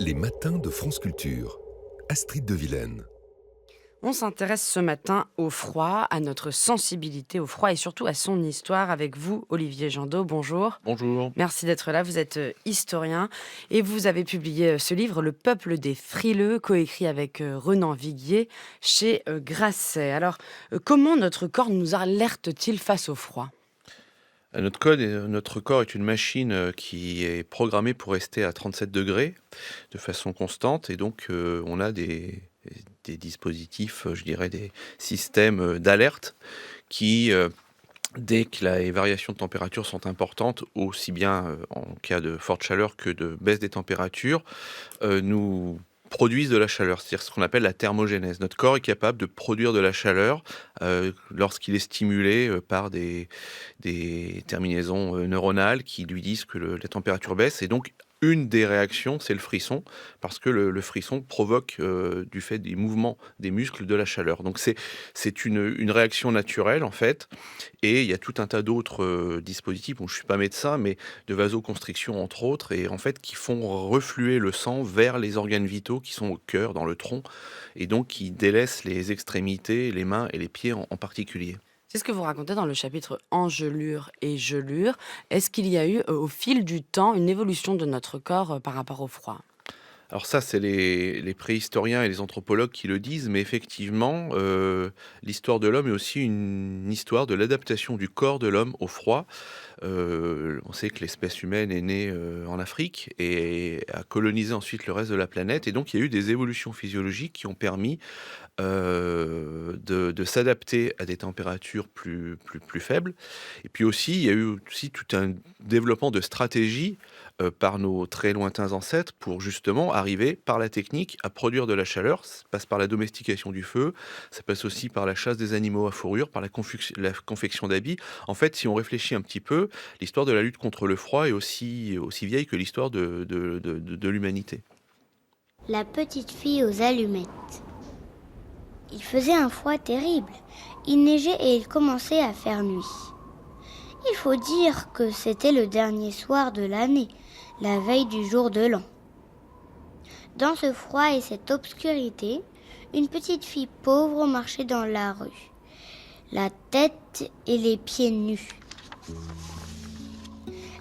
Les matins de France Culture. Astrid de Vilaine. On s'intéresse ce matin au froid, à notre sensibilité au froid et surtout à son histoire avec vous, Olivier Jandot. Bonjour. Bonjour. Merci d'être là. Vous êtes historien et vous avez publié ce livre, Le peuple des frileux, coécrit avec Renan Viguier chez Grasset. Alors, comment notre corps nous alerte-t-il face au froid? Notre corps est une machine qui est programmée pour rester à 37 degrés de façon constante et donc on a des dispositifs, je dirais des systèmes d'alerte qui, dès que les variations de température sont importantes, aussi bien en cas de forte chaleur que de baisse des températures, nous produisent de la chaleur, c'est-à-dire ce qu'on appelle la thermogénèse. Notre corps est capable de produire de la chaleur lorsqu'il est stimulé par des terminaisons neuronales qui lui disent que la température baisse. Et donc, une des réactions, c'est le frisson, parce que le frisson provoque, du fait des mouvements des muscles, de la chaleur. Donc c'est une réaction naturelle, en fait, et il y a tout un tas d'autres dispositifs. Bon, je suis pas médecin, mais de vasoconstriction entre autres, et en fait qui font refluer le sang vers les organes vitaux qui sont au cœur, dans le tronc, et donc qui délaissent les extrémités, les mains et les pieds en particulier. C'est ce que vous racontez dans le chapitre Engelure et gelure. Est-ce qu'il y a eu, au fil du temps, une évolution de notre corps par rapport au froid? Alors ça, c'est les préhistoriens et les anthropologues qui le disent, mais effectivement, l'histoire de l'homme est aussi une histoire de l'adaptation du corps de l'homme au froid. On sait que l'espèce humaine est née, en Afrique et a colonisé ensuite le reste de la planète, et donc il y a eu des évolutions physiologiques qui ont permis de s'adapter à des températures plus faibles. Et puis aussi, il y a eu aussi tout un développement de stratégies, par nos très lointains ancêtres pour justement arriver, par la technique, à produire de la chaleur. Ça passe par la domestication du feu, ça passe aussi par la chasse des animaux à fourrure, par la confection d'habits. En fait, si on réfléchit un petit peu, l'histoire de la lutte contre le froid est aussi vieille que l'histoire de l'humanité. La petite fille aux allumettes. Il faisait un froid terrible. Il neigeait et il commençait à faire nuit. Il faut dire que c'était le dernier soir de l'année, la veille du jour de l'an. Dans ce froid et cette obscurité, une petite fille pauvre marchait dans la rue, la tête et les pieds nus.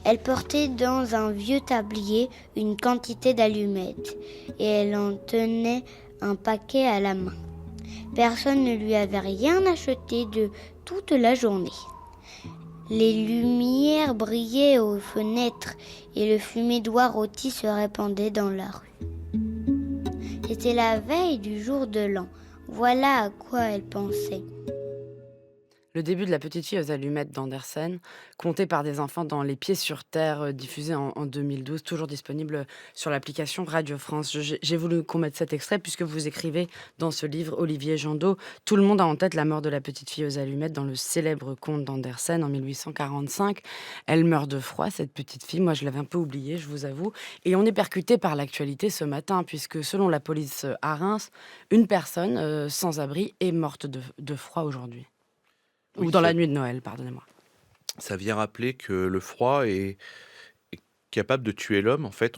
Elle portait dans un vieux tablier une quantité d'allumettes et elle en tenait un paquet à la main. Personne ne lui avait rien acheté de toute la journée. Les lumières brillaient aux fenêtres et le fumet d'oie rôti se répandait dans la rue. C'était la veille du jour de l'an. Voilà à quoi elle pensait. Le début de La petite fille aux allumettes d'Andersen, conté par des enfants dans Les Pieds sur Terre, diffusé en 2012, toujours disponible sur l'application Radio France. J'ai voulu qu'on mette cet extrait puisque vous écrivez dans ce livre, Olivier Jandot, tout le monde a en tête la mort de la petite fille aux allumettes dans le célèbre conte d'Andersen en 1845. Elle meurt de froid, cette petite fille. Moi, je l'avais un peu oubliée, je vous avoue. Et on est percuté par l'actualité ce matin puisque selon la police à Reims, une personne sans abri est morte de froid aujourd'hui. Ou Oui, dans la nuit de Noël, pardonnez-moi. ça vient rappeler que le froid est capable de tuer l'homme. En fait,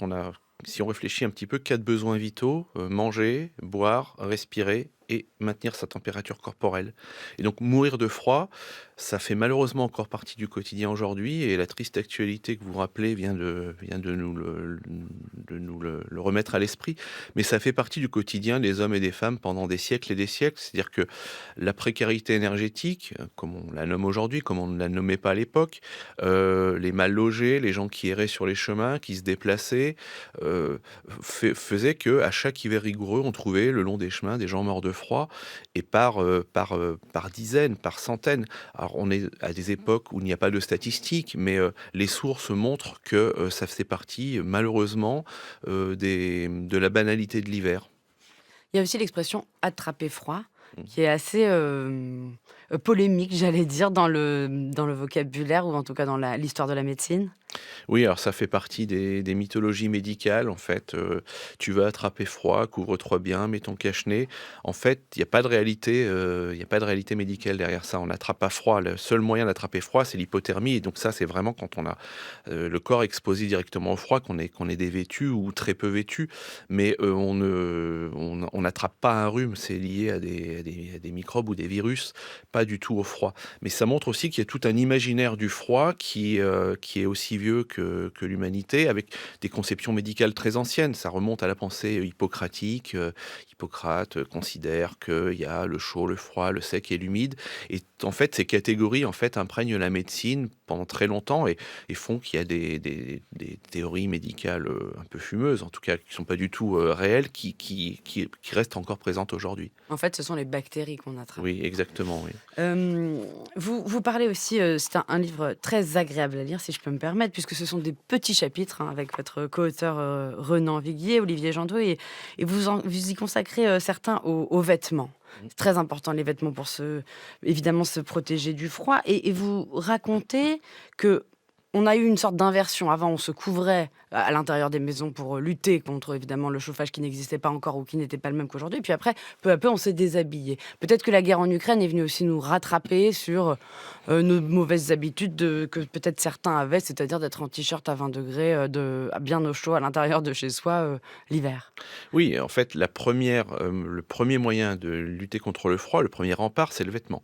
si on réfléchit un petit peu, 4 besoins vitaux, manger, boire, respirer et maintenir sa température corporelle. Et donc mourir de froid, ça fait malheureusement encore partie du quotidien aujourd'hui, et la triste actualité que vous rappelez vient de nous le remettre à l'esprit. Mais ça fait partie du quotidien des hommes et des femmes pendant des siècles et des siècles. C'est-à-dire que la précarité énergétique, comme on la nomme aujourd'hui, comme on ne la nommait pas à l'époque, les mal logés, les gens qui erraient sur les chemins, qui se déplaçaient, faisait que à chaque hiver rigoureux, on trouvait le long des chemins des gens morts de froid, et par dizaines, par centaines. Alors on est à des époques où il n'y a pas de statistiques, mais les sources montrent que ça faisait partie, malheureusement, de la banalité de l'hiver. Il y a aussi l'expression attraper froid, Mmh. qui est assez polémique, j'allais dire, dans le vocabulaire ou en tout cas dans l'histoire de la médecine? Oui, alors ça fait partie des mythologies médicales, en fait. Tu vas attraper froid, couvre-toi bien, mets ton cache-nez. En fait, il y a pas de réalité, il y a pas de réalité médicale derrière ça. On n'attrape pas froid. Le seul moyen d'attraper froid, c'est l'hypothermie et donc ça, c'est vraiment quand on a, le corps exposé directement au froid qu'on est dévêtu ou très peu vêtu. Mais, on n'attrape pas un rhume, c'est lié à des microbes ou des virus, pas du tout au froid. Mais ça montre aussi qu'il y a tout un imaginaire du froid qui est aussi vieux que l'humanité, avec des conceptions médicales très anciennes. Ça remonte à la pensée hippocratique. Hippocrate considère qu'il y a le chaud, le froid, le sec et l'humide. Et en fait, ces catégories en fait, imprègnent la médecine pendant très longtemps et font qu'il y a des théories médicales un peu fumeuses, en tout cas qui ne sont pas du tout réelles, qui restent encore présentes aujourd'hui. En fait, ce sont les bactéries qu'on attrape. Oui, exactement. Oui. Vous parlez aussi, c'est un livre très agréable à lire, si je peux me permettre, puisque ce sont des petits chapitres, hein, avec votre co-auteur Renan Viguier, Olivier Jandot, et vous y consacrez certains aux vêtements. C'est très important, les vêtements, pour évidemment se protéger du froid. Et vous racontez que on a eu une sorte d'inversion. Avant, on se couvrait à l'intérieur des maisons pour lutter contre, évidemment, le chauffage qui n'existait pas encore ou qui n'était pas le même qu'aujourd'hui. Puis après, peu à peu, on s'est déshabillé. Peut-être que la guerre en Ukraine est venue aussi nous rattraper sur nos mauvaises habitudes que peut-être certains avaient, c'est-à-dire d'être en t-shirt à 20 degrés, bien au chaud à l'intérieur de chez soi l'hiver. Oui, en fait, le premier moyen de lutter contre le froid, le premier rempart, c'est le vêtement.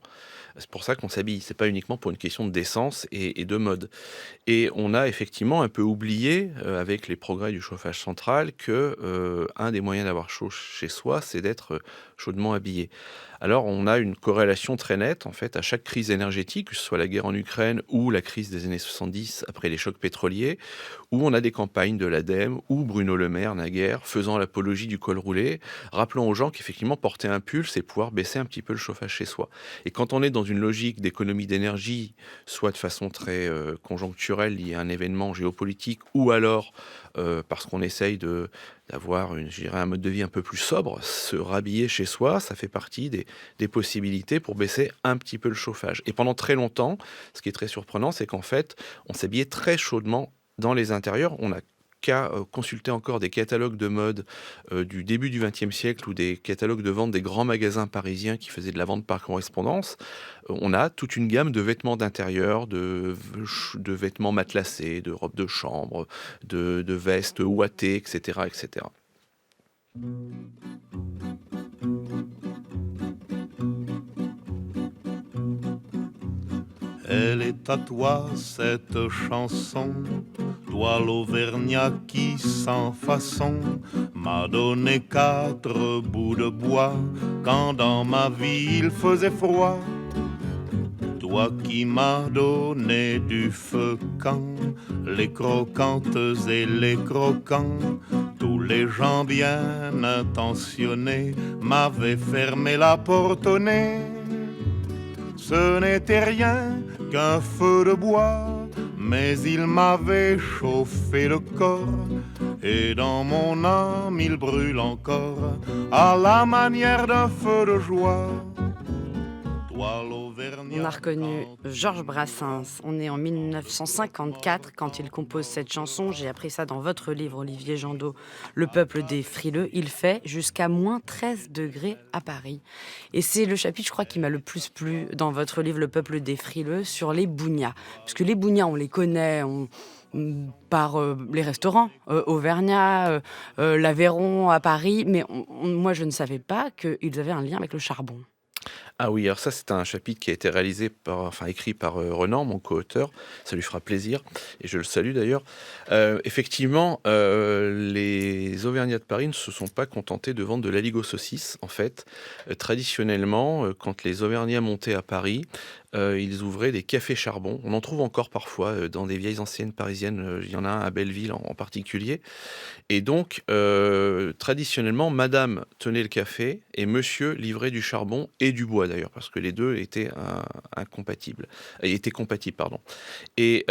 C'est pour ça qu'on s'habille. C'est pas uniquement pour une question de décence et de mode. Et on a effectivement un peu oublié, avec les progrès du chauffage central, que un des moyens d'avoir chaud chez soi, c'est d'être chaudement habillé. Alors, on a une corrélation très nette, en fait, à chaque crise énergétique, que ce soit la guerre en Ukraine ou la crise des années 70 après les chocs pétroliers, où on a des campagnes de l'ADEME ou Bruno Le Maire, naguère, faisant l'apologie du col roulé, rappelant aux gens qu'effectivement, porter un pull, c'est pouvoir baisser un petit peu le chauffage chez soi. Et quand on est dans une logique d'économie d'énergie, soit de façon très conjoncturelle liée à un événement géopolitique, ou alors parce qu'on essaye d'avoir je dirais, un mode de vie un peu plus sobre, se rhabiller chez soi, ça fait partie des possibilités pour baisser un petit peu le chauffage. Et pendant très longtemps, ce qui est très surprenant, c'est qu'en fait, on s'habillait très chaudement dans les intérieurs. On n'a qu'à consulter encore des catalogues de mode du début du XXe siècle ou des catalogues de vente des grands magasins parisiens qui faisaient de la vente par correspondance. On a toute une gamme de vêtements d'intérieur, de vêtements matelassés, de robes de chambre, de vestes ouatées, etc., etc. Elle est à toi cette chanson, toi l'Auvergnat qui sans façon m'a donné 4 bouts de bois quand dans ma vie il faisait froid. Toi qui m'as donné du feu quand les croquantes et les croquants, tous les gens bien intentionnés m'avaient fermé la porte au nez. Ce n'était rien qu'un feu de bois, mais il m'avait chauffé le corps, et dans mon âme il brûle encore, à la manière d'un feu de joie. On a reconnu Georges Brassens. On est en 1954 quand il compose cette chanson. J'ai appris ça dans votre livre, Olivier Jandot, Le peuple des frileux. Il fait jusqu'à moins 13 degrés à Paris. Et c'est le chapitre, je crois, qui m'a le plus plu dans votre livre, Le peuple des frileux, sur les bougnats. Parce que les bougnats, on les connaît, par les restaurants, Auvergnat, l'Aveyron à Paris. Mais moi, je ne savais pas qu'ils avaient un lien avec le charbon. Ah oui, alors ça, c'est un chapitre qui a été écrit par Renan, mon co-auteur. Ça lui fera plaisir, et je le salue d'ailleurs. Effectivement, les Auvergnats de Paris ne se sont pas contentés de vendre de l'aligot saucisse. En fait, traditionnellement, quand les Auvergnats montaient à Paris, ils ouvraient des cafés charbon. On en trouve encore parfois dans des vieilles anciennes parisiennes. Il y en a un à Belleville en particulier. Et donc, traditionnellement, madame tenait le café et monsieur livrait du charbon et du bois d'ailleurs, parce que les deux étaient incompatibles. Étaient compatibles, pardon. Et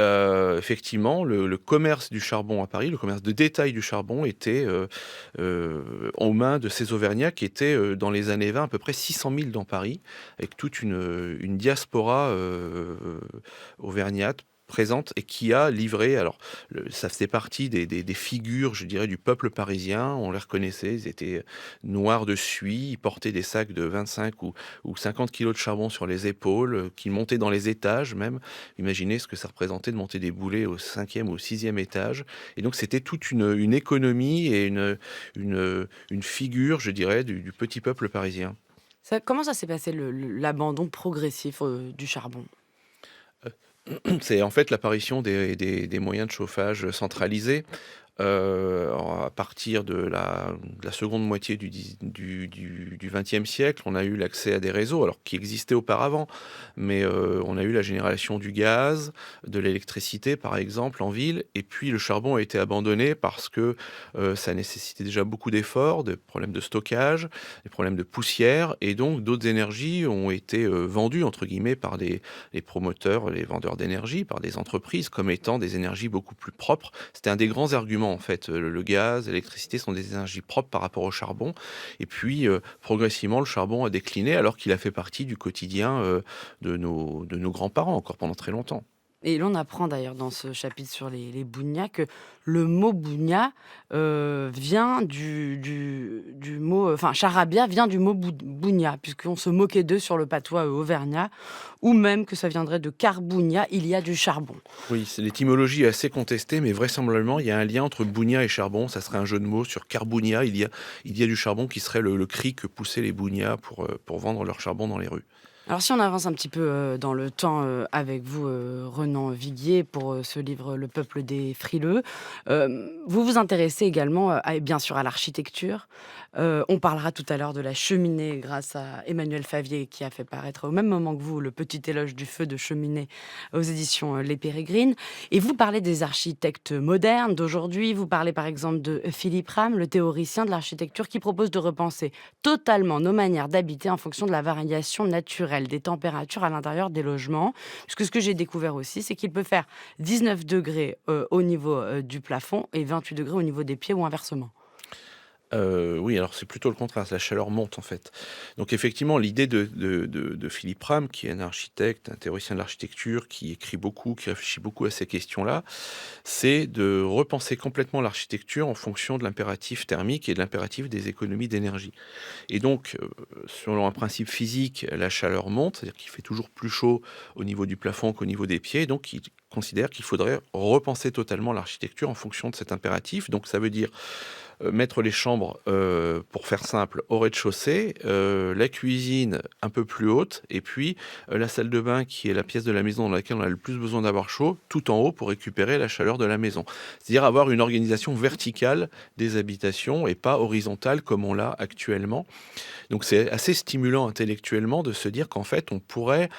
effectivement, le commerce du charbon à Paris, le commerce de détail du charbon était aux mains de ces Auvergnats qui étaient dans les années 20 à peu près 600 000 dans Paris, avec toute une diaspora auvergnate présente et qui a livré, alors ça faisait partie des figures, je dirais, du peuple parisien, on les reconnaissait, ils étaient noirs de suie, ils portaient des sacs de 25 ou 50 kilos de charbon sur les épaules, qui montaient dans les étages même. Imaginez ce que ça représentait de monter des boulets au 5e ou au 6e étage. Et donc c'était toute une économie et une figure, je dirais, du petit peuple parisien. Comment ça s'est passé l'abandon progressif du charbon? C'est en fait l'apparition des moyens de chauffage centralisés. À partir de la seconde moitié du XXe siècle, on a eu l'accès à des réseaux, alors qui existaient auparavant, mais on a eu la génération du gaz, de l'électricité par exemple en ville, et puis le charbon a été abandonné parce que ça nécessitait déjà beaucoup d'efforts, des problèmes de stockage, des problèmes de poussière, et donc d'autres énergies ont été vendues entre guillemets par les promoteurs, les vendeurs d'énergie, par des entreprises comme étant des énergies beaucoup plus propres. C'était un des grands arguments en fait. Le gaz, l'électricité sont des énergies propres par rapport au charbon. Et puis, progressivement, le charbon a décliné alors qu'il a fait partie du quotidien de nos grands-parents encore pendant très longtemps. Et l'on apprend d'ailleurs dans ce chapitre sur les bougnats que le mot bougna vient du mot, enfin charabia vient du mot bougna, puisqu'on se moquait d'eux sur le patois auvergnat, ou même que ça viendrait de carbugna, il y a du charbon. Oui, l'étymologie est assez contestée, mais vraisemblablement, il y a un lien entre bougna et charbon. Ça serait un jeu de mots sur carbugna. Il y a du charbon qui serait le cri que poussaient les bougnats pour vendre leur charbon dans les rues. Alors si on avance un petit peu dans le temps avec vous, Renan Viguier, pour ce livre Le peuple des frileux, vous vous intéressez également bien sûr à l'architecture. On parlera tout à l'heure de la cheminée grâce à Emmanuel Favier qui a fait paraître au même moment que vous le petit éloge du feu de cheminée aux éditions Les Pérégrines. Et vous parlez des architectes modernes d'aujourd'hui. Vous parlez par exemple de Philippe Rame, le théoricien de l'architecture qui propose de repenser totalement nos manières d'habiter en fonction de la variation naturelle des températures à l'intérieur des logements. Parce que ce que j'ai découvert aussi, c'est qu'il peut faire 19 degrés au niveau du plafond et 28 degrés au niveau des pieds ou inversement. Oui, alors c'est plutôt le contraire, la chaleur monte en fait. Donc effectivement, l'idée de Philippe Rame, qui est un architecte, un théoricien de l'architecture, qui écrit beaucoup, qui réfléchit beaucoup à ces questions-là, c'est de repenser complètement l'architecture en fonction de l'impératif thermique et de l'impératif des économies d'énergie. Et donc, selon un principe physique, la chaleur monte, c'est-à-dire qu'il fait toujours plus chaud au niveau du plafond qu'au niveau des pieds, donc il considère qu'il faudrait repenser totalement l'architecture en fonction de cet impératif. Donc ça veut dire mettre les chambres, pour faire simple, au rez-de-chaussée, la cuisine un peu plus haute, et puis la salle de bain qui est la pièce de la maison dans laquelle on a le plus besoin d'avoir chaud, tout en haut pour récupérer la chaleur de la maison. C'est-à-dire avoir une organisation verticale des habitations et pas horizontale comme on l'a actuellement. Donc c'est assez stimulant intellectuellement de se dire qu'en fait on pourrait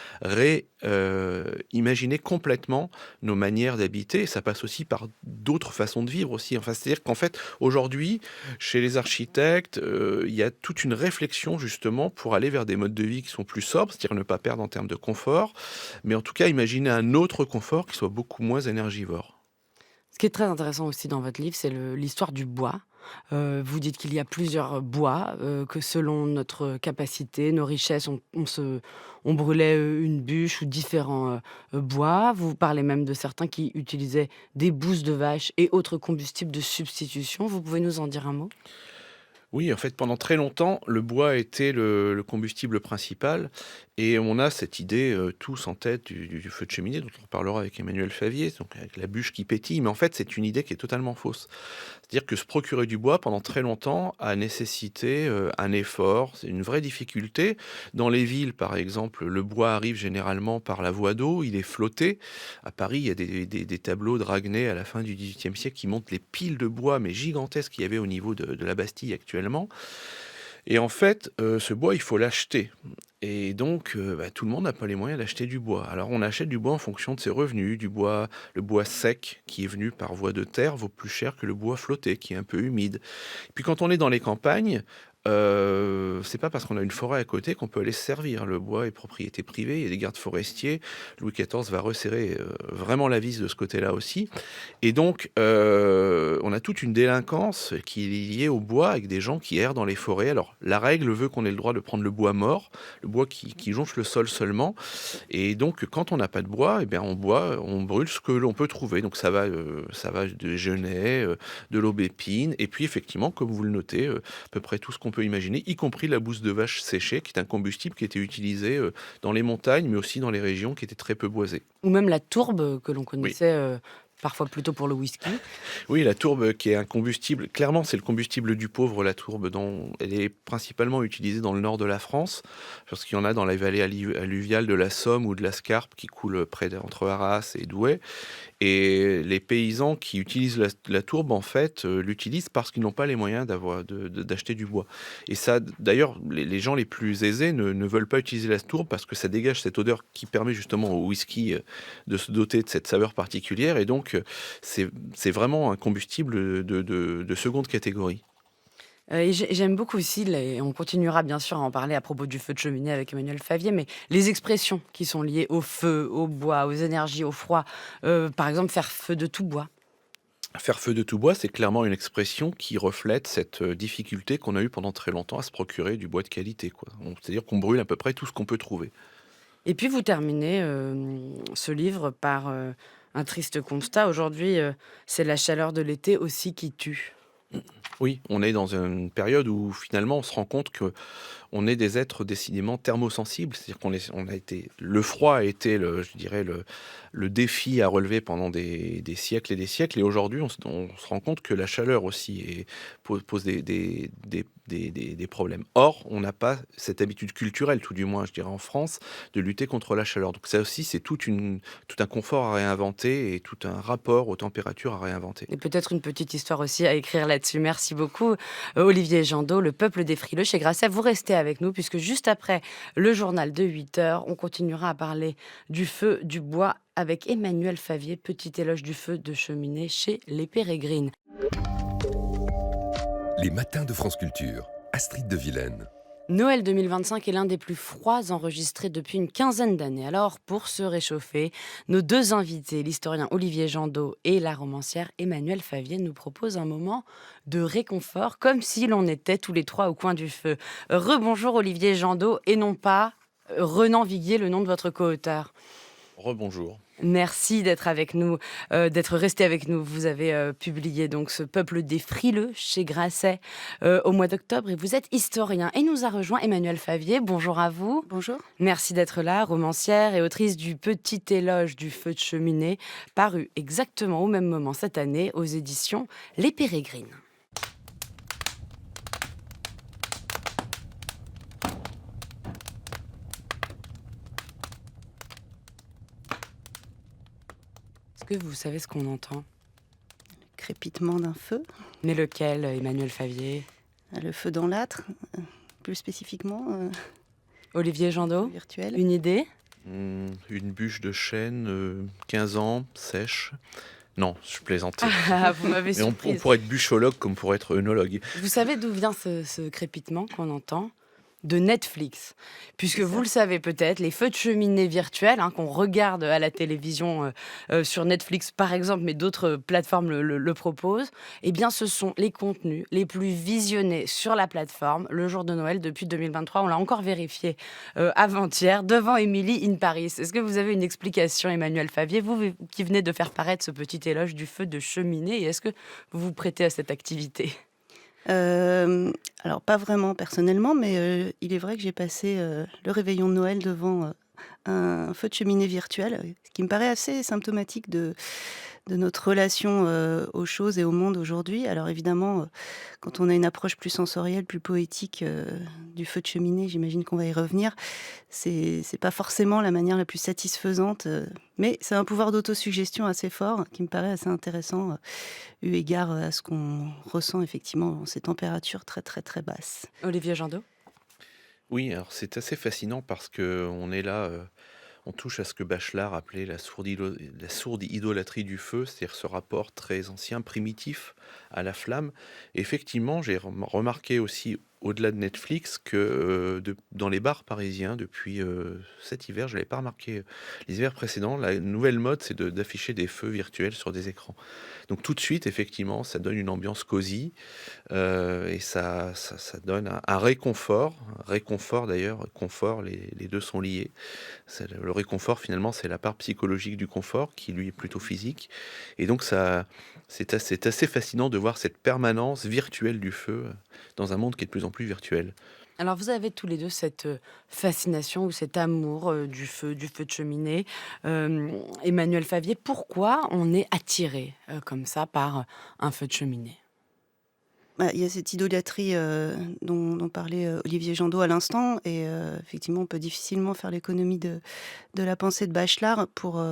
imaginer complètement nos manières d'habiter. Ça passe aussi par d'autres façons de vivre aussi. Enfin, c'est-à-dire qu'en fait aujourd'hui, chez les architectes, il y a toute une réflexion justement pour aller vers des modes de vie qui sont plus sobres, c'est-à-dire ne pas perdre en termes de confort, mais en tout cas imaginer un autre confort qui soit beaucoup moins énergivore. Ce qui est très intéressant aussi dans votre livre, c'est l'histoire du bois. Vous dites qu'il y a plusieurs bois, que selon notre capacité, nos richesses, on brûlait une bûche ou différents bois. Vous parlez même de certains qui utilisaient des bousses de vache et autres combustibles de substitution. Vous pouvez nous en dire un mot? Oui, en fait, pendant très longtemps, le bois était le combustible principal et on a cette idée tous en tête du feu de cheminée dont on reparlera avec Emmanuel Favier, donc avec la bûche qui pétille, mais en fait, c'est une idée qui est totalement fausse. C'est-à-dire que se procurer du bois pendant très longtemps a nécessité un effort, c'est une vraie difficulté. Dans les villes, par exemple, le bois arrive généralement par la voie d'eau, il est flotté. À Paris, il y a des tableaux de Raguenet à la fin du XVIIIe siècle qui montrent les piles de bois, mais gigantesques qu'il y avait au niveau de la Bastille actuellement. Et en fait, ce bois, il faut l'acheter. Et donc, tout le monde n'a pas les moyens d'acheter du bois. Alors on achète du bois en fonction de ses revenus. Le bois sec qui est venu par voie de terre vaut plus cher que le bois flotté qui est un peu humide. Puis quand on est dans les campagnes, c'est pas parce qu'on a une forêt à côté qu'on peut aller se servir. Le bois est propriété privée, il y a des gardes forestiers. Louis XIV va resserrer vraiment la vis de ce côté-là aussi. Et donc, on a toute une délinquance qui est liée au bois avec des gens qui errent dans les forêts. Alors, la règle veut qu'on ait le droit de prendre le bois mort, le bois qui jonche le sol seulement. Et donc, quand on n'a pas de bois, eh bien, on brûle ce que l'on peut trouver. Donc, ça va de genêt, de l'aubépine. Et puis, effectivement, comme vous le notez, à peu près tout ce qu'on peut imaginer, y compris la bouse de vache séchée, qui est un combustible qui était utilisé dans les montagnes, mais aussi dans les régions qui étaient très peu boisées. Ou même la tourbe que l'on Oui. connaissait parfois plutôt pour le whisky. Oui, la tourbe qui est un combustible, clairement c'est le combustible du pauvre, la tourbe, elle est principalement utilisée dans le nord de la France, parce qu'il y en a dans la vallée alluviale de la Somme ou de la Scarpe qui coule entre Arras et Douai. Et les paysans qui utilisent la tourbe, en fait, l'utilisent parce qu'ils n'ont pas les moyens d'acheter du bois. Et ça, d'ailleurs, les gens les plus aisés ne veulent pas utiliser la tourbe parce que ça dégage cette odeur qui permet justement au whisky de se doter de cette saveur particulière. Et donc, c'est vraiment un combustible de seconde catégorie. Et j'aime beaucoup aussi, et on continuera bien sûr à en parler à propos du feu de cheminée avec Emmanuel Favier, mais les expressions qui sont liées au feu, au bois, aux énergies, au froid. Par exemple, faire feu de tout bois. Faire feu de tout bois, c'est clairement une expression qui reflète cette difficulté qu'on a eue pendant très longtemps à se procurer du bois de qualité, quoi. C'est-à-dire qu'on brûle à peu près tout ce qu'on peut trouver. Et puis vous terminez ce livre par un triste constat. Aujourd'hui, c'est la chaleur de l'été aussi qui tue. Oui, on est dans une période où finalement on se rend compte que on est des êtres décidément thermosensibles. C'est-à-dire le froid a été je dirais le défi à relever pendant des siècles et des siècles. Et aujourd'hui, on se rend compte que la chaleur aussi pose des problèmes. Or, on n'a pas cette habitude culturelle, tout du moins, je dirais en France, de lutter contre la chaleur. Donc ça aussi, c'est tout un confort à réinventer et tout un rapport aux températures à réinventer. Et peut-être une petite histoire aussi à écrire là-dessus. Merci beaucoup, Olivier Jandot, Le Peuple des Frileux chez Grasset. Vous restez avec nous, puisque juste après le journal de 8h, on continuera à parler du feu, du bois, avec Emmanuel Favier, petit éloge du feu de cheminée chez Les Pérégrines. Les matins de France Culture. Astrid de Vilaine. Noël 2025 est l'un des plus froids enregistrés depuis une quinzaine d'années. Alors, pour se réchauffer, nos deux invités, l'historien Olivier Jandot et la romancière Emmanuel Favier, nous proposent un moment de réconfort, comme si l'on était tous les trois au coin du feu. Rebonjour Olivier Jandot, et non pas Renan Viguier, le nom de votre co-auteur. Rebonjour. Merci d'être avec nous, d'être resté avec nous. Vous avez publié donc Ce Peuple des Frileux chez Grasset au mois d'octobre, et vous êtes historien. Et nous a rejoint Emmanuel Favier. Bonjour à vous. Bonjour. Merci d'être là, romancière et autrice du Petit éloge du feu de cheminée, paru exactement au même moment cette année aux éditions Les Pérégrines. Est-ce que vous savez ce qu'on entend ? Crépitement d'un feu, Mais lequel, Emmanuel Favier ? le feu dans l'âtre, plus spécifiquement Olivier Jandot ? virtuel. Une idée ? Une bûche de chêne, 15 ans, sèche. Non, je plaisantais. Ah, vous m'avez Mais on surprise. pourrait être bûchologue comme pour être œnologue. Vous savez d'où vient ce crépitement qu'on entend ? De Netflix. Puisque vous le savez peut-être, les feux de cheminée virtuels qu'on regarde à la télévision sur Netflix par exemple, mais d'autres plateformes le proposent, eh bien ce sont les contenus les plus visionnés sur la plateforme le jour de Noël depuis 2023. On l'a encore vérifié avant-hier devant Emily in Paris. Est-ce que vous avez une explication, Emmanuel Favier, vous qui venez de faire paraître ce petit éloge du feu de cheminée, et est-ce que vous vous prêtez à cette activité ? Alors, pas vraiment personnellement, mais il est vrai que j'ai passé le réveillon de Noël devant un feu de cheminée virtuel, ce qui me paraît assez symptomatique de notre relation aux choses et au monde aujourd'hui. Alors évidemment, quand on a une approche plus sensorielle, plus poétique du feu de cheminée, j'imagine qu'on va y revenir, c'est pas forcément la manière la plus satisfaisante, mais c'est un pouvoir d'autosuggestion assez fort qui me paraît assez intéressant, eu égard à ce qu'on ressent effectivement dans ces températures très très très basses. Olivier Jandot ? Oui, alors c'est assez fascinant parce qu'on est là, on touche à ce que Bachelard appelait la sourde idolâtrie du feu, c'est-à-dire ce rapport très ancien, primitif à la flamme. Et effectivement, j'ai remarqué aussi, au-delà de Netflix, que dans les bars parisiens, depuis cet hiver, je ne l'avais pas remarqué les hivers précédents, la nouvelle mode, c'est d'afficher des feux virtuels sur des écrans. Donc tout de suite, effectivement, ça donne une ambiance cosy. Et ça donne un réconfort. Réconfort d'ailleurs, confort, les 2 sont liés. C'est le réconfort finalement, c'est la part psychologique du confort qui lui est plutôt physique et donc c'est assez fascinant de voir cette permanence virtuelle du feu, dans un monde qui est de plus en plus virtuel. Alors vous avez tous les 2 cette, fascination ou cet amour, du feu de cheminée. Emmanuel Favier, pourquoi on est attiré, comme ça par, un feu de cheminée? Bah, il y a cette idolâtrie, dont parlait, Olivier Jandot à l'instant et effectivement, on peut difficilement faire l'économie de la pensée de Bachelard pour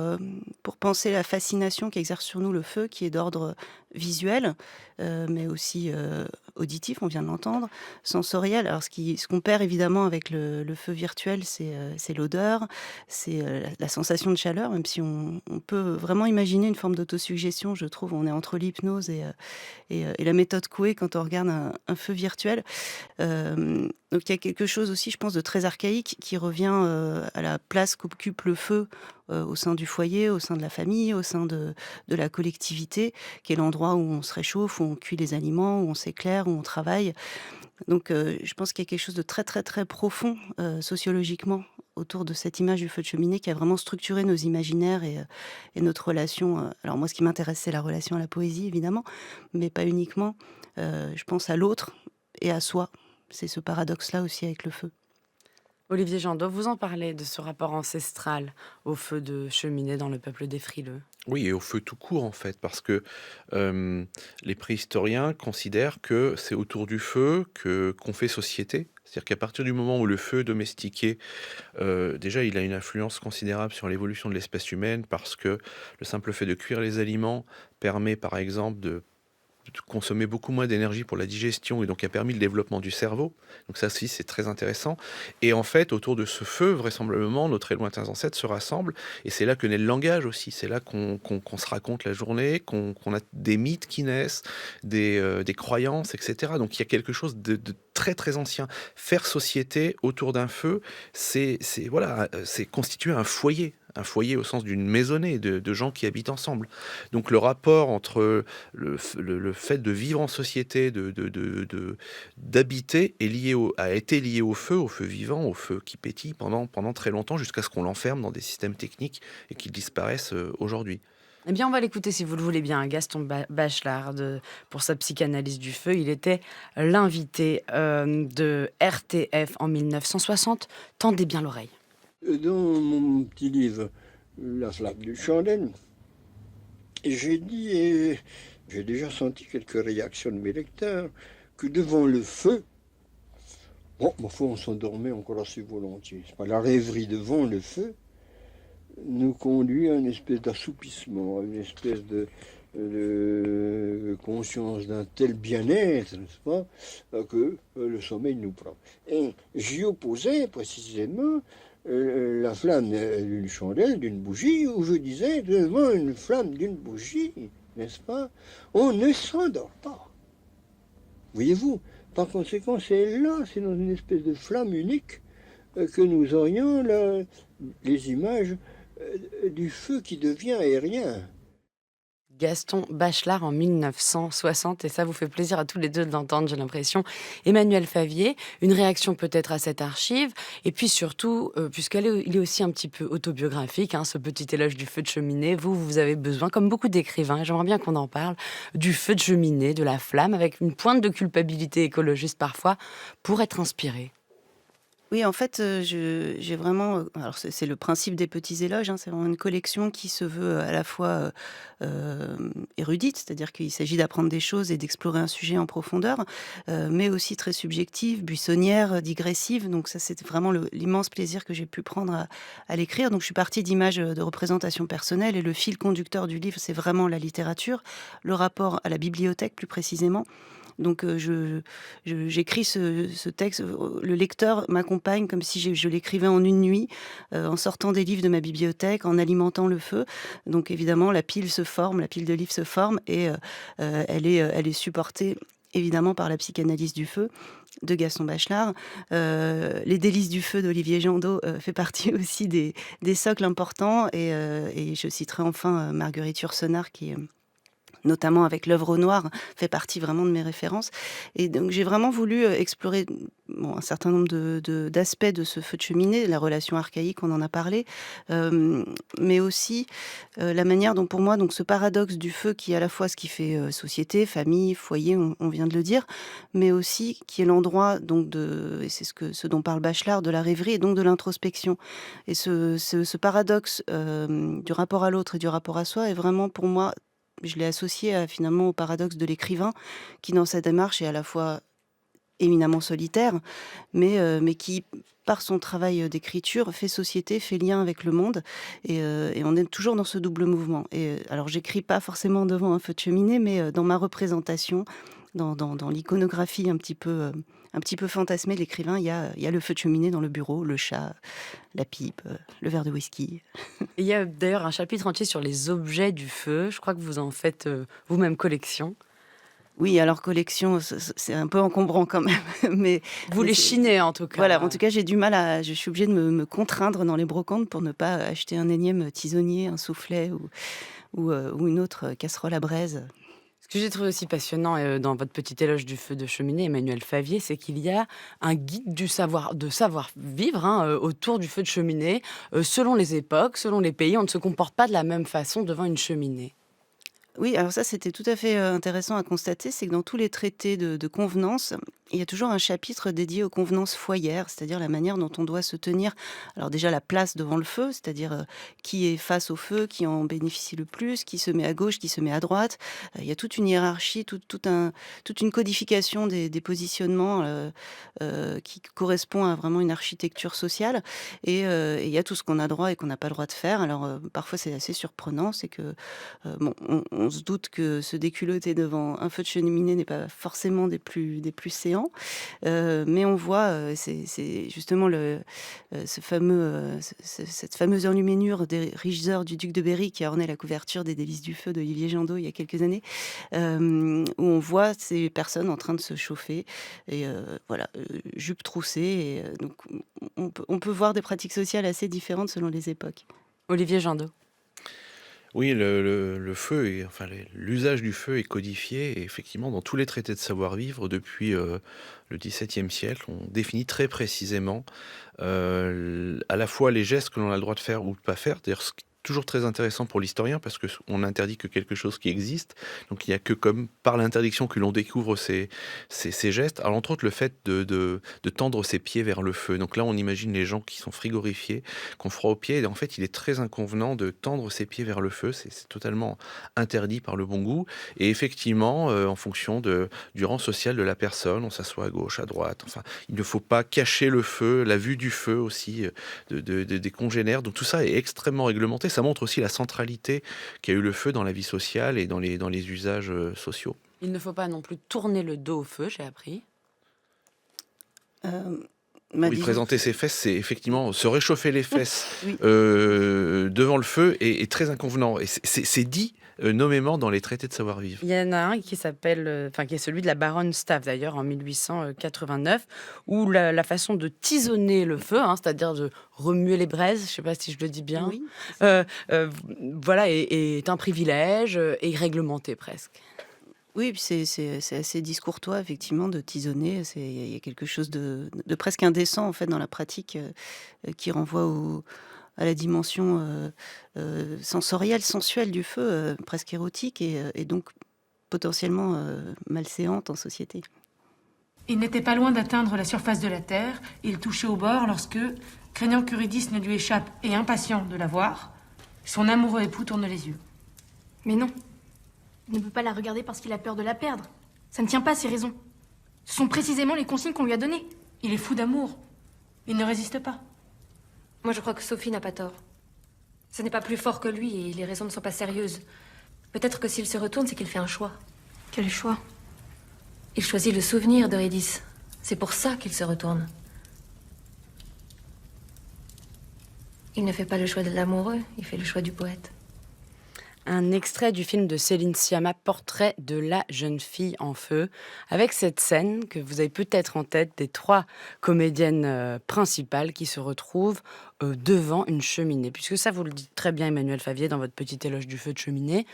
penser la fascination qu'exerce sur nous le feu, qui est d'ordre visuel, mais aussi, auditif, on vient de l'entendre, sensoriel. Alors ce qu'on perd évidemment avec le feu virtuel, c'est l'odeur, c'est, la sensation de chaleur, même si on peut vraiment imaginer une forme d'autosuggestion, je trouve. On est entre l'hypnose et la méthode Coué quand on regarde un feu virtuel. Donc il y a quelque chose aussi, je pense, de très archaïque qui revient, à la place qu'occupe le feu, au sein du foyer, au sein de la famille, au sein de la collectivité, qui est l'endroit où on se réchauffe, où on cuit les aliments, où on s'éclaire, où on travaille. Donc je pense qu'il y a quelque chose de très, très, très profond, sociologiquement autour de cette image du feu de cheminée qui a vraiment structuré nos imaginaires et notre relation, alors moi ce qui m'intéresse c'est la relation à la poésie évidemment, mais pas uniquement. Je pense à l'autre et à soi. C'est ce paradoxe-là aussi avec le feu. Olivier Jandot, vous en parlez de ce rapport ancestral au feu de cheminée dans le peuple des frileux. Oui et au feu tout court en fait, parce que, les préhistoriens considèrent que c'est autour du feu qu'on fait société. C'est-à-dire qu'à partir du moment où le feu est domestiqué, déjà il a une influence considérable sur l'évolution de l'espèce humaine parce que le simple fait de cuire les aliments permet par exemple de consommer beaucoup moins d'énergie pour la digestion et donc a permis le développement du cerveau. Donc ça aussi, c'est très intéressant. Et en fait, autour de ce feu, vraisemblablement, nos très lointains ancêtres se rassemblent. Et c'est là que naît le langage aussi. C'est là qu'on se raconte la journée, qu'on a des mythes qui naissent, des croyances, etc. Donc il y a quelque chose de très très ancien. Faire société autour d'un feu, voilà, c'est constituer un foyer. Un foyer au sens d'une maisonnée, de gens qui habitent ensemble. Donc le rapport entre le fait de vivre en société, d'habiter a été lié au feu vivant, au feu qui pétille pendant très longtemps, jusqu'à ce qu'on l'enferme dans des systèmes techniques et qu'il disparaisse aujourd'hui. Eh bien, on va l'écouter si vous le voulez bien, Gaston Bachelard, pour sa psychanalyse du feu. Il était l'invité de RTF en 1960. Tendez bien l'oreille. Dans mon petit livre La flamme d'une chandelle, j'ai dit, et j'ai déjà senti quelques réactions de mes lecteurs, que devant le feu, bon, ma foi, on s'endormait encore assez volontiers. C'est pas la rêverie devant le feu nous conduit à une espèce d'assoupissement, à une espèce de conscience d'un tel bien-être, n'est-ce pas, que le sommeil nous prend. Et j'y opposais précisément la flamme d'une chandelle, d'une bougie, où je disais, devant une flamme d'une bougie, n'est-ce pas, on ne s'endort pas. Voyez-vous, par conséquent, c'est dans une espèce de flamme unique que nous aurions les images du feu qui devient aérien. Gaston Bachelard en 1960, et ça vous fait plaisir à tous les deux de l'entendre, j'ai l'impression. Emmanuel Favier, une réaction peut-être à cette archive, et puis surtout, il est aussi un petit peu autobiographique, hein, ce petit éloge du feu de cheminée. Vous avez besoin, comme beaucoup d'écrivains, et j'aimerais bien qu'on en parle, du feu de cheminée, de la flamme, avec une pointe de culpabilité écologiste parfois, pour être inspiré. Oui, en fait, j'ai vraiment, alors c'est le principe des petits éloges, hein, c'est vraiment une collection qui se veut à la fois, érudite, c'est-à-dire qu'il s'agit d'apprendre des choses et d'explorer un sujet en profondeur, mais aussi très subjective, buissonnière, digressive. Donc ça, c'est vraiment l'immense plaisir que j'ai pu prendre à l'écrire. Donc je suis partie d'images, de représentations personnelles et le fil conducteur du livre, c'est vraiment la littérature, le rapport à la bibliothèque plus précisément. Donc j'écris ce texte, le lecteur m'accompagne comme si je l'écrivais en une nuit, en sortant des livres de ma bibliothèque, en alimentant le feu. Donc évidemment, la pile de livres se forme et elle est supportée évidemment par la psychanalyse du feu de Gaston Bachelard. Les délices du feu d'Olivier Jandot fait partie aussi des socles importants et je citerai enfin Marguerite Yourcenar qui notamment avec l'œuvre au noir, fait partie vraiment de mes références. Et donc j'ai vraiment voulu explorer un certain nombre d'aspects de ce feu de cheminée, la relation archaïque, on en a parlé, mais aussi la manière dont pour moi, donc ce paradoxe du feu qui est à la fois ce qui fait société, famille, foyer, on vient de le dire, mais aussi qui est l'endroit donc et c'est ce dont parle Bachelard, de la rêverie et donc de l'introspection. Et ce paradoxe du rapport à l'autre et du rapport à soi est vraiment pour moi, je l'ai associé finalement au paradoxe de l'écrivain qui, dans sa démarche, est à la fois éminemment solitaire, mais qui, par son travail d'écriture, fait société, fait lien avec le monde. Et on est toujours dans ce double mouvement. Et alors, j'écris pas forcément devant un feu de cheminée, mais dans ma représentation, dans l'iconographie un petit peu fantasmée de l'écrivain, il y a le feu de cheminée dans le bureau, le chat, la pipe, le verre de whisky. Il y a d'ailleurs un chapitre entier sur les objets du feu. Je crois que vous en faites vous-même collection. Oui, alors collection, c'est un peu encombrant quand même. Mais vous les chinez en tout cas. Voilà, en tout cas, j'ai du mal je suis obligée de me contraindre dans les brocantes pour ne pas acheter un énième tisonnier, un soufflet ou une autre casserole à braise. Ce que j'ai trouvé aussi passionnant dans votre petit éloge du feu de cheminée, Emmanuel Favier, c'est qu'il y a un guide de savoir-vivre autour du feu de cheminée. Selon les époques, selon les pays, on ne se comporte pas de la même façon devant une cheminée. Oui, alors ça, c'était tout à fait intéressant à constater, c'est que dans tous les traités de convenance, il y a toujours un chapitre dédié aux convenances foyères, c'est-à-dire la manière dont on doit se tenir. Alors déjà, la place devant le feu, c'est-à-dire qui est face au feu, qui en bénéficie le plus, qui se met à gauche, qui se met à droite. Il y a toute une hiérarchie, toute une codification des positionnements qui correspond à vraiment une architecture sociale. Et il y a tout ce qu'on a droit et qu'on n'a pas le droit de faire. Alors parfois, c'est assez surprenant, c'est que on se doute que se déculotter devant un feu de cheminée n'est pas forcément des plus séants. Mais on voit, c'est justement cette fameuse enluminure des riches heures du duc de Berry qui a orné la couverture des Délices du feu d'Olivier Jandot il y a quelques années, où on voit ces personnes en train de se chauffer et jupe troussée. Et, donc on peut voir des pratiques sociales assez différentes selon les époques. Olivier Jandot. Oui, le feu, l'usage du feu est codifié et effectivement dans tous les traités de savoir-vivre depuis le XVIIe siècle. On définit très précisément à la fois les gestes que l'on a le droit de faire ou de pas faire. D'ailleurs, toujours très intéressant pour l'historien parce qu'on n'interdit que quelque chose qui existe. Donc il n'y a que comme par l'interdiction que l'on découvre ces gestes. Alors entre autres le fait de tendre ses pieds vers le feu. Donc là on imagine les gens qui sont frigorifiés, qui ont froid aux pieds. Et en fait il est très inconvenant de tendre ses pieds vers le feu. C'est totalement interdit par le bon goût. Et effectivement en fonction du rang social de la personne, on s'assoit à gauche, à droite. Enfin il ne faut pas cacher le feu, la vue du feu aussi des congénères. Donc tout ça est extrêmement réglementé. Ça montre aussi la centralité qu'a eu le feu dans la vie sociale et dans les usages sociaux. Il ne faut pas non plus tourner le dos au feu, j'ai appris. Oui, présenter ses fesses, c'est effectivement se réchauffer les fesses devant le feu est très inconvenant. Et c'est dit nommément dans les traités de savoir-vivre. Il y en a un qui s'appelle, qui est celui de la baronne Staff d'ailleurs en 1889, où la façon de tisonner le feu, c'est-à-dire de remuer les braises, je ne sais pas si je le dis bien, oui, est un privilège et réglementé presque. Oui, puis c'est assez discourtois, effectivement, de tisonner. Il y a quelque chose de presque indécent, en fait, dans la pratique qui renvoie à la dimension sensorielle, sensuelle du feu, presque érotique, et donc potentiellement malséante en société. Il n'était pas loin d'atteindre la surface de la terre. Il touchait au bord lorsque, craignant qu'Eurydice ne lui échappe et impatient de la voir, son amoureux époux tourne les yeux. Mais non. Il ne peut pas la regarder parce qu'il a peur de la perdre. Ça ne tient pas, ces raisons. Ce sont précisément les consignes qu'on lui a données. Il est fou d'amour. Il ne résiste pas. Moi, je crois que Sophie n'a pas tort. Ce n'est pas plus fort que lui et les raisons ne sont pas sérieuses. Peut-être que s'il se retourne, c'est qu'il fait un choix. Quel choix? Il choisit le souvenir d'Eurydice. C'est pour ça qu'il se retourne. Il ne fait pas le choix de l'amoureux, il fait le choix du poète. Un extrait du film de Céline Sciamma, Portrait de la jeune fille en feu, avec cette scène que vous avez peut-être en tête des 3 comédiennes principales qui se retrouvent devant une cheminée. Puisque ça, vous le dites très bien, Emmanuel Favier, dans votre petit éloge du feu de cheminée,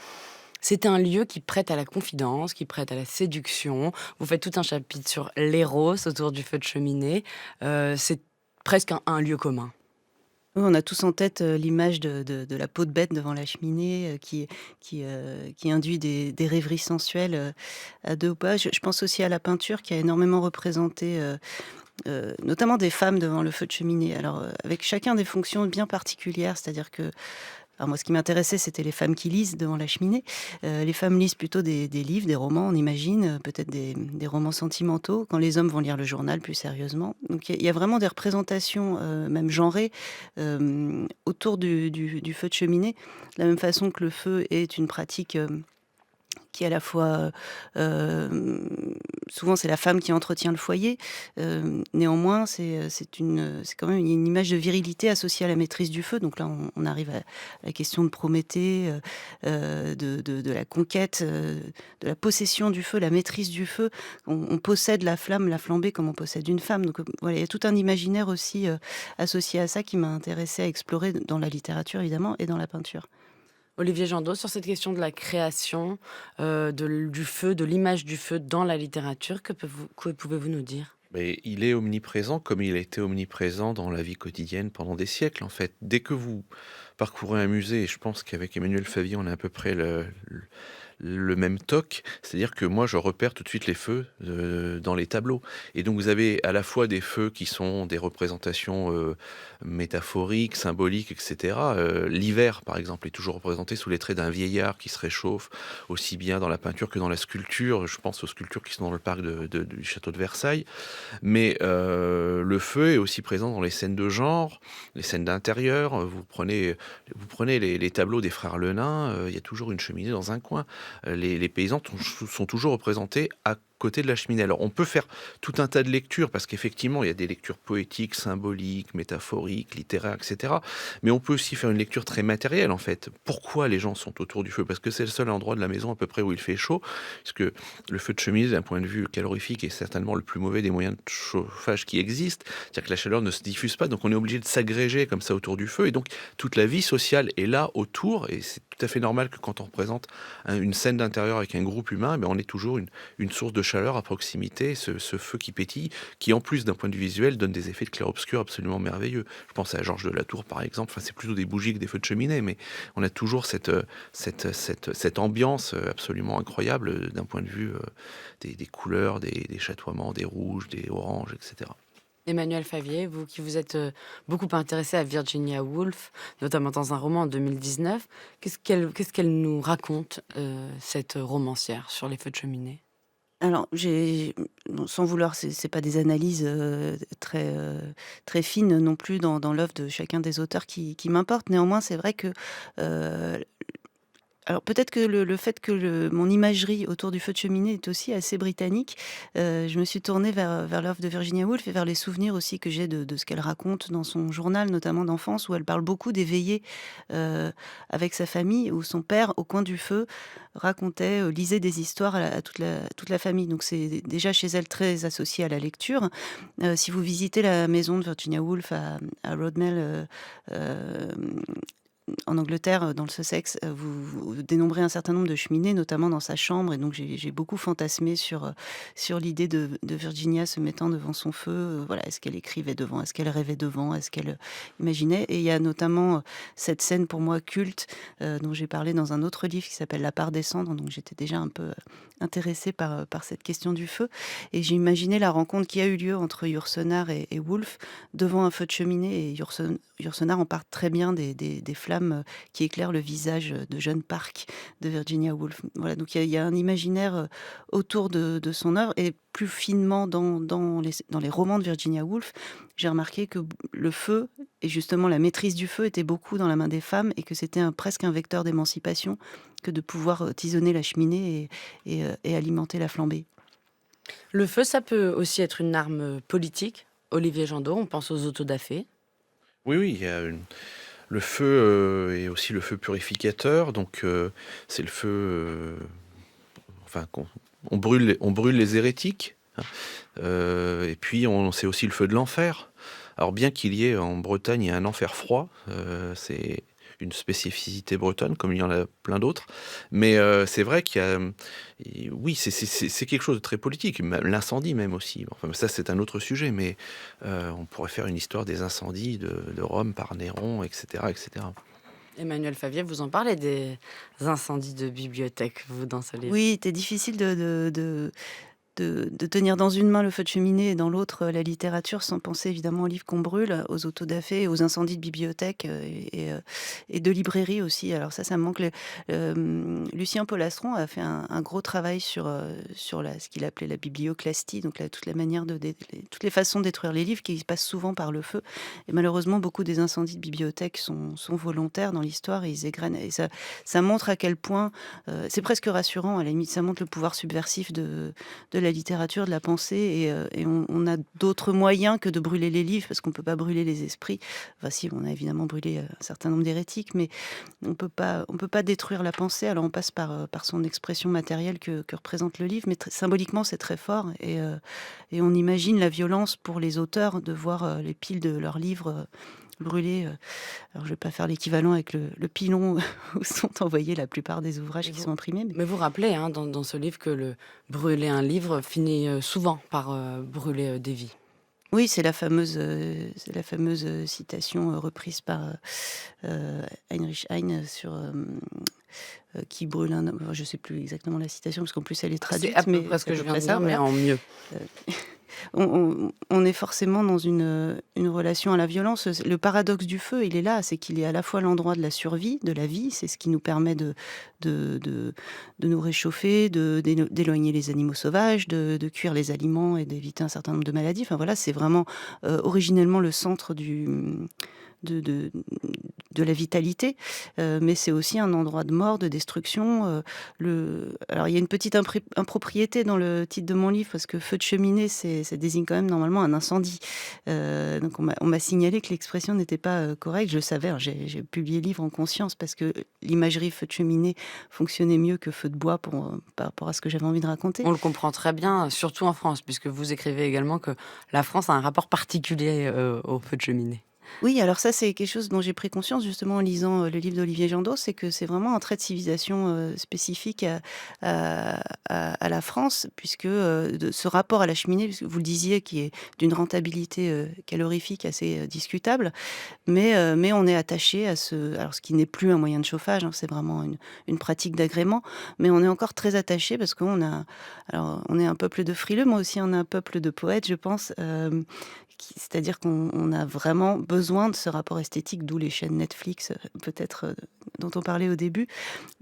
c'est un lieu qui prête à la confidence, qui prête à la séduction. Vous faites tout un chapitre sur l'éros autour du feu de cheminée. C'est presque un lieu commun. Oui, on a tous en tête l'image de la peau de bête devant la cheminée qui induit des rêveries sensuelles à 2 ou pas. Je pense aussi à la peinture qui a énormément représenté notamment des femmes devant le feu de cheminée. Alors, avec chacun des fonctions bien particulières, c'est-à-dire que alors moi, ce qui m'intéressait, c'était les femmes qui lisent devant la cheminée. Les femmes lisent plutôt des livres, des romans, on imagine, peut-être des romans sentimentaux, quand les hommes vont lire le journal plus sérieusement. Donc il y a vraiment des représentations, même genrées, autour du feu de cheminée, de la même façon que le feu est une pratique qui est à la fois, souvent c'est la femme qui entretient le foyer, néanmoins c'est quand même une image de virilité associée à la maîtrise du feu. Donc là on arrive à la question de Prométhée, de la conquête, de la possession du feu, la maîtrise du feu. On possède la flamme, la flambée comme on possède une femme. Donc voilà, il y a tout un imaginaire aussi associé à ça qui m'a intéressée à explorer dans la littérature évidemment et dans la peinture. Olivier Jandot, sur cette question de la création du feu, de l'image du feu dans la littérature, que pouvez-vous nous dire? Mais il est omniprésent comme il a été omniprésent dans la vie quotidienne pendant des siècles, en fait. Dès que vous parcourez un musée, et je pense qu'avec Emmanuel Favier, on a à peu près le même toc, c'est-à-dire que moi, je repère tout de suite les feux dans les tableaux. Et donc, vous avez à la fois des feux qui sont des représentations métaphoriques, symboliques, etc. L'hiver, par exemple, est toujours représenté sous les traits d'un vieillard qui se réchauffe, aussi bien dans la peinture que dans la sculpture. Je pense aux sculptures qui sont dans le parc du château de Versailles. Mais le feu est aussi présent dans les scènes de genre, les scènes d'intérieur. Vous prenez les tableaux des frères Lenain, il y a toujours une cheminée dans un coin. Les paysans sont toujours représentés à côté de la cheminée. Alors on peut faire tout un tas de lectures parce qu'effectivement il y a des lectures poétiques, symboliques, métaphoriques, littéraires, etc. Mais on peut aussi faire une lecture très matérielle en fait. Pourquoi les gens sont autour du feu? Parce que c'est le seul endroit de la maison à peu près où il fait chaud. Parce que le feu de cheminée d'un point de vue calorifique est certainement le plus mauvais des moyens de chauffage qui existent. C'est-à-dire que la chaleur ne se diffuse pas, donc on est obligé de s'agréger comme ça autour du feu. Et donc toute la vie sociale est là autour et c'est tout à fait normal que quand on représente une scène d'intérieur avec un groupe humain, on est toujours une source de chaleur à proximité, ce feu qui pétille, qui en plus d'un point de vue visuel donne des effets de clair-obscur absolument merveilleux. Je pense à Georges de la Tour par exemple, c'est plutôt des bougies que des feux de cheminée, mais on a toujours cette ambiance absolument incroyable d'un point de vue des couleurs, des chatoiements, des rouges, des oranges, etc. Emmanuel Favier, vous qui vous êtes beaucoup intéressé à Virginia Woolf, notamment dans un roman en 2019, qu'est-ce qu'elle nous raconte, cette romancière, sur les feux de cheminée? Alors, sans vouloir, c'est pas des analyses très fines non plus dans l'œuvre de chacun des auteurs qui m'importent. Néanmoins, c'est vrai que alors peut-être que le fait que mon imagerie autour du feu de cheminée est aussi assez britannique, je me suis tournée vers l'œuvre de Virginia Woolf et vers les souvenirs aussi que j'ai de ce qu'elle raconte dans son journal, notamment d'enfance, où elle parle beaucoup des veillées avec sa famille, où son père, au coin du feu, racontait, lisait des histoires à toute la famille. Donc c'est déjà chez elle très associé à la lecture. Si vous visitez la maison de Virginia Woolf à Rodmell, en Angleterre, dans le Sussex, vous dénombrez un certain nombre de cheminées, notamment dans sa chambre. Et donc, j'ai beaucoup fantasmé sur l'idée de Virginia se mettant devant son feu. Voilà, est-ce qu'elle écrivait devant? Est-ce qu'elle rêvait devant? Est-ce qu'elle imaginait? Et il y a notamment cette scène pour moi culte dont j'ai parlé dans un autre livre qui s'appelle La part des cendres. Donc, j'étais déjà un peu intéressée par cette question du feu. Et j'ai imaginé la rencontre qui a eu lieu entre Yourcenar et Woolf devant un feu de cheminée. Et Yourcenar en parle très bien des flammes qui éclairent le visage de jeune Park de Virginia Woolf. Voilà, donc il y a un imaginaire autour de son œuvre, et plus finement dans les romans de Virginia Woolf, j'ai remarqué que le feu, et justement la maîtrise du feu, était beaucoup dans la main des femmes, et que c'était presque un vecteur d'émancipation que de pouvoir tisonner la cheminée et alimenter la flambée. Le feu, ça peut aussi être une arme politique. Olivier Jandot, on pense aux autodafés. Oui, oui, le feu est aussi le feu purificateur, donc c'est le feu, enfin, on brûle les hérétiques, hein. Et puis c'est aussi le feu de l'enfer. Alors bien qu'il y ait en Bretagne un enfer froid, c'est une spécificité bretonne, comme il y en a plein d'autres. Mais c'est vrai qu'il y a, oui, c'est quelque chose de très politique. L'incendie même aussi. Enfin, ça c'est un autre sujet, mais on pourrait faire une histoire des incendies de Rome par Néron, etc., etc. Emmanuel Favier, vous en parlez des incendies de bibliothèques, vous, dans ce livre. Oui, c'était difficile de tenir dans une main le feu de cheminée et dans l'autre la littérature, sans penser évidemment aux livres qu'on brûle, aux autodafés, aux incendies de bibliothèques et de librairies aussi. Alors ça me manque. Lucien Polastron a fait un gros travail sur ce qu'il appelait la biblioclastie, donc toute la manière toutes les façons de détruire les livres qui passent souvent par le feu. Et malheureusement, beaucoup des incendies de bibliothèques sont volontaires dans l'histoire et ils égrènent. Et ça montre à quel point, c'est presque rassurant, à la limite, ça montre le pouvoir subversif de la littérature, de la pensée, et on a d'autres moyens que de brûler les livres, parce qu'on ne peut pas brûler les esprits. Enfin si, on a évidemment brûlé un certain nombre d'hérétiques, mais on peut pas détruire la pensée, alors on passe par son expression matérielle que représente le livre, mais symboliquement c'est très fort, et on imagine la violence pour les auteurs de voir les piles de leurs livres brûlés. Alors je vais pas faire l'équivalent avec le pilon où sont envoyés la plupart des ouvrages qui sont imprimés. Mais vous rappelez dans ce livre que brûler un livre finit souvent par brûler des vies. Oui, c'est la fameuse citation reprise par Heinrich Heine sur qui brûle un homme. Enfin, je ne sais plus exactement la citation, parce qu'en plus elle est traduite. C'est à peu près ce que je viens de dire, mais en mieux. On est forcément dans une relation à la violence. Le paradoxe du feu, il est là, c'est qu'il est à la fois l'endroit de la survie, de la vie, c'est ce qui nous permet de nous réchauffer, d'éloigner les animaux sauvages, de cuire les aliments et d'éviter un certain nombre de maladies. Enfin voilà, c'est vraiment originellement le centre de la vitalité, mais c'est aussi un endroit de mort, de destruction. Alors il y a une petite impropriété dans le titre de mon livre, parce que feu de cheminée, ça désigne quand même normalement un incendie. Donc on m'a signalé que l'expression n'était pas correcte. Je le savais, hein, j'ai publié le livre en conscience, parce que l'imagerie feu de cheminée fonctionnait mieux que feu de bois par rapport à ce que j'avais envie de raconter. On le comprend très bien, surtout en France, puisque vous écrivez également que la France a un rapport particulier au feu de cheminée. Oui, alors ça, c'est quelque chose dont j'ai pris conscience justement en lisant le livre d'Olivier Jandot, c'est que c'est vraiment un trait de civilisation spécifique à la France, puisque de ce rapport à la cheminée, puisque vous le disiez, qui est d'une rentabilité calorifique assez discutable, mais on est attaché à ce qui n'est plus un moyen de chauffage, hein, c'est vraiment une pratique d'agrément, mais on est encore très attaché parce qu'on est un peuple de frileux, moi aussi on est un peuple de poètes, je pense. C'est-à-dire qu'on a vraiment besoin de ce rapport esthétique, d'où les chaînes Netflix, peut-être, dont on parlait au début,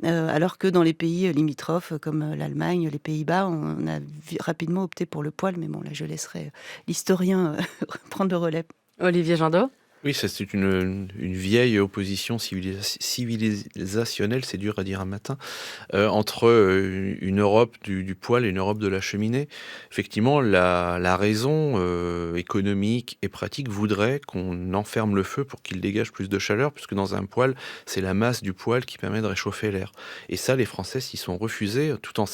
alors que dans les pays limitrophes, comme l'Allemagne, les Pays-Bas, on a rapidement opté pour le poil, mais bon, là, je laisserai l'historien prendre le relais. Olivier Jandot ? Oui, ça c'est une vieille opposition civilisationnelle, c'est dur à dire un matin, entre une Europe du poêle et une Europe de la cheminée. Effectivement, la raison économique et pratique voudrait qu'on enferme le feu pour qu'il dégage plus de chaleur, puisque dans un poêle, c'est la masse du poêle qui permet de réchauffer l'air. Et ça, les Français s'y sont refusés, tout en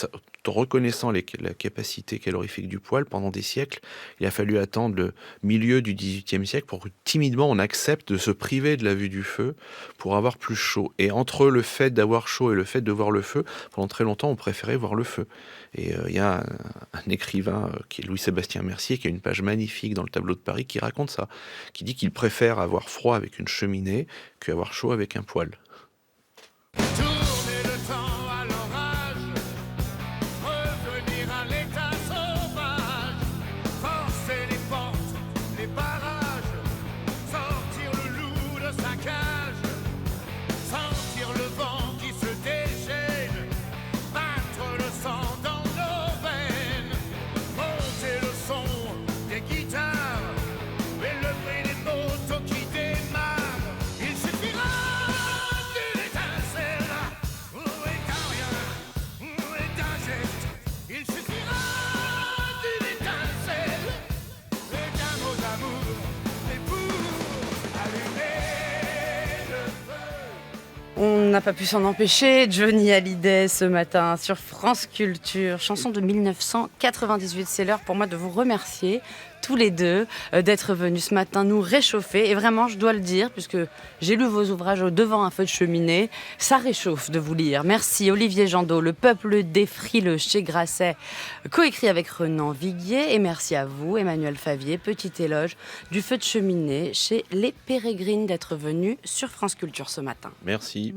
reconnaissant la capacité calorifique du poêle pendant des siècles. Il a fallu attendre le milieu du XVIIIe siècle pour que timidement on accepte de se priver de la vue du feu pour avoir plus chaud. Et entre le fait d'avoir chaud et le fait de voir le feu, pendant très longtemps on préférait voir le feu. Et il y a un écrivain qui est Louis-Sébastien Mercier, qui a une page magnifique dans le Tableau de Paris qui raconte ça, qui dit qu'il préfère avoir froid avec une cheminée qu'avoir chaud avec un poêle. Qui démarre, il suffira d'une étincelle n'a pas pu s'en empêcher. Johnny Hallyday ce matin sur France Culture, chanson de 1998. C'est l'heure pour moi de vous remercier tous les deux d'être venus ce matin nous réchauffer. Et vraiment, je dois le dire, puisque j'ai lu vos ouvrages devant un feu de cheminée, ça réchauffe de vous lire. Merci Olivier Jandot, Le Peuple des Frileux chez Grasset, coécrit avec Renan Viguier. Et merci à vous, Emmanuel Favier, petit éloge du feu de cheminée chez Les Pérégrines, d'être venus sur France Culture ce matin. Merci.